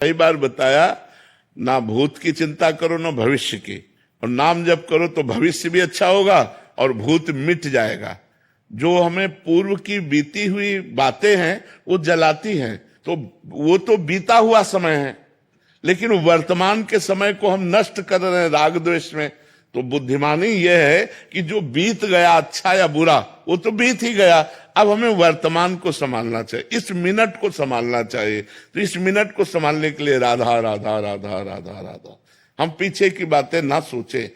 कई बार बताया, ना भूत की चिंता करो ना भविष्य की, और नाम जप करो तो भविष्य भी अच्छा होगा और भूत मिट जाएगा। जो हमें पूर्व की बीती हुई बातें हैं वो जलाती हैं, तो वो तो बीता हुआ समय है, लेकिन वर्तमान के समय को हम नष्ट कर रहे हैं राग द्वेष में। तो बुद्धिमानी यह है कि जो बीत गया अच्छा या बुरा वो तो बीत ही गया, अब हमें वर्तमान को संभालना चाहिए, इस मिनट को संभालना चाहिए। तो इस मिनट को संभालने के लिए राधा राधा राधा राधा राधा, हम पीछे की बातें ना सोचें,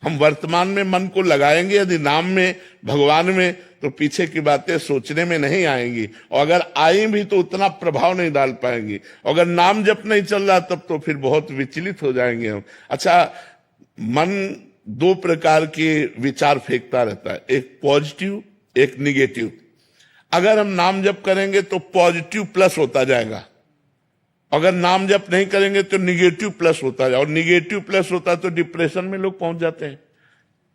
हम वर्तमान में मन को लगाएंगे यदि नाम में भगवान में, तो पीछे की बातें सोचने में नहीं आएंगी, और अगर आई भी तो उतना प्रभाव नहीं डाल पाएंगी। अगर नाम जप नहीं चल रहा तब तो फिर बहुत विचलित हो जाएंगे हम। अच्छा, मन दो प्रकार के विचार फेंकता रहता है, एक पॉजिटिव एक निगेटिव। अगर हम नाम जप करेंगे तो पॉजिटिव प्लस होता जाएगा, अगर नाम जप नहीं करेंगे तो निगेटिव प्लस होता जाए, और निगेटिव प्लस होता है तो डिप्रेशन में लोग पहुंच जाते हैं।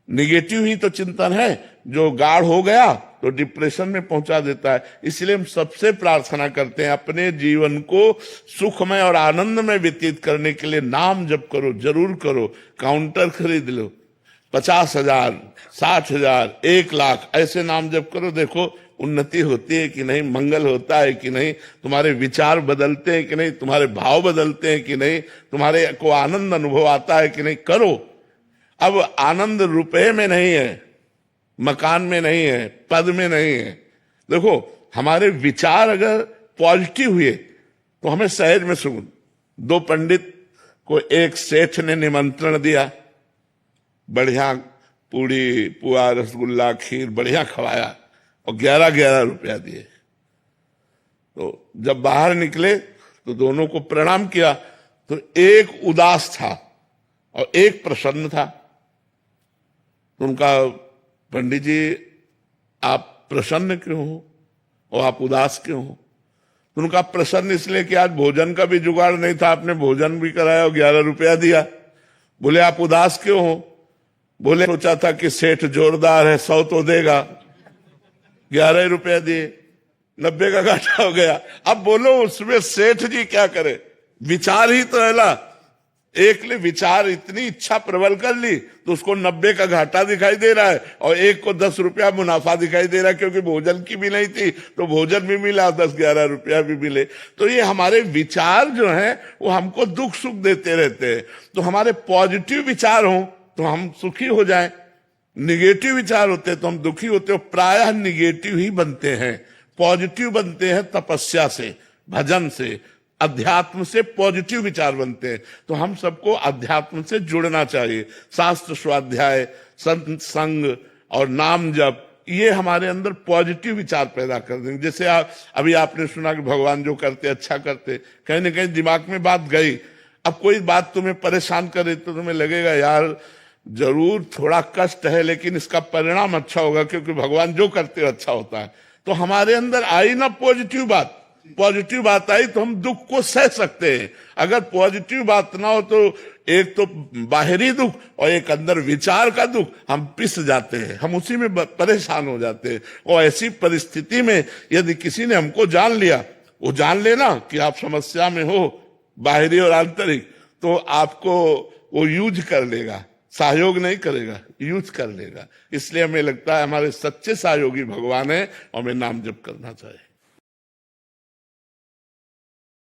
निगेटिव ही तो चिंतन है जो गाढ़ हो गया तो डिप्रेशन में पहुंचा देता है। इसलिए हम सबसे प्रार्थना करते हैं अपने जीवन को सुखमय और आनंदमय व्यतीत करने के लिए नाम जप करो, जरूर करो। काउंटर खरीद लो, 50,000 60,000 1,00,000 ऐसे नाम जप करो, देखो उन्नति होती है कि नहीं, मंगल होता है कि नहीं, तुम्हारे विचार बदलते हैं कि नहीं, तुम्हारे भाव बदलते हैं कि नहीं, तुम्हारे को आनंद अनुभव आता है कि नहीं, करो। अब आनंद रुपए में नहीं है, मकान में नहीं है, पद में नहीं है। देखो हमारे विचार अगर पॉजिटिव हुए तो हमें सहज में सुकून। दो पंडित को एक सेठ ने निमंत्रण दिया, बढ़िया पूड़ी पुआ रसगुल्ला खीर बढ़िया खवाया और 11-11 रुपया दिए। तो जब बाहर निकले तो दोनों को प्रणाम किया, तो एक उदास था और एक प्रसन्न था। तो उनका, पंडित जी आप प्रसन्न क्यों हो और आप उदास क्यों हो? तो उनका, प्रसन्न इसलिए कि आज भोजन का भी जुगाड़ नहीं था, आपने भोजन भी कराया और 11 रुपया दिया। बोले आप उदास क्यों हो? बोले सोचा था कि सेठ जोरदार है, 100 तो देगा, 11 रुपया दिए, 90 का घाटा हो गया। अब बोलो उसमें सेठ जी क्या करे? विचार ही तो है ना, एक ने विचार इतनी इच्छा प्रबल कर ली तो उसको 90 का घाटा दिखाई दे रहा है और एक को 10 रुपया मुनाफा दिखाई दे रहा है, क्योंकि भोजन की भी नहीं थी तो भोजन भी मिला, 10-11 रुपया भी मिले। तो ये हमारे विचार जो हैं वो हमको दुख सुख देते रहते हैं। तो हमारे पॉजिटिव विचार हों तो हम सुखी हो जाएं, निगेटिव विचार होते तो हम दुखी होते हो। प्रायः निगेटिव ही बनते हैं, पॉजिटिव बनते हैं तपस्या से, भजन से, अध्यात्म से पॉजिटिव विचार बनते हैं। तो हम सबको अध्यात्म से जुड़ना चाहिए। शास्त्र स्वाध्याय, संत संग और नाम जप, ये हमारे अंदर पॉजिटिव विचार पैदा कर देंगे। जैसे अभी आपने सुना कि भगवान जो करते अच्छा करते, कहीं ना कहीं दिमाग में बात गई। अब कोई बात तुम्हें परेशान करे तो तुम्हें लगेगा यार जरूर थोड़ा कष्ट है, लेकिन इसका परिणाम अच्छा होगा, क्योंकि भगवान जो करते अच्छा होता है। तो हमारे अंदर आई ना पॉजिटिव बात, पॉजिटिव बात आई तो हम दुख को सह सकते हैं। अगर पॉजिटिव बात ना हो तो एक तो बाहरी दुख और एक अंदर विचार का दुख, हम पिस जाते हैं, हम उसी में परेशान हो जाते हैं। और ऐसी परिस्थिति में यदि किसी ने हमको जान लिया, वो जान लेना कि आप समस्या में हो, बाहरी और आंतरिक, तो आपको वो यूज कर लेगा, सहयोग नहीं करेगा, यूज कर लेगा। इसलिए हमें लगता है हमारे सच्चे सहयोगी भगवान है और हमें नाम जप करना चाहिए।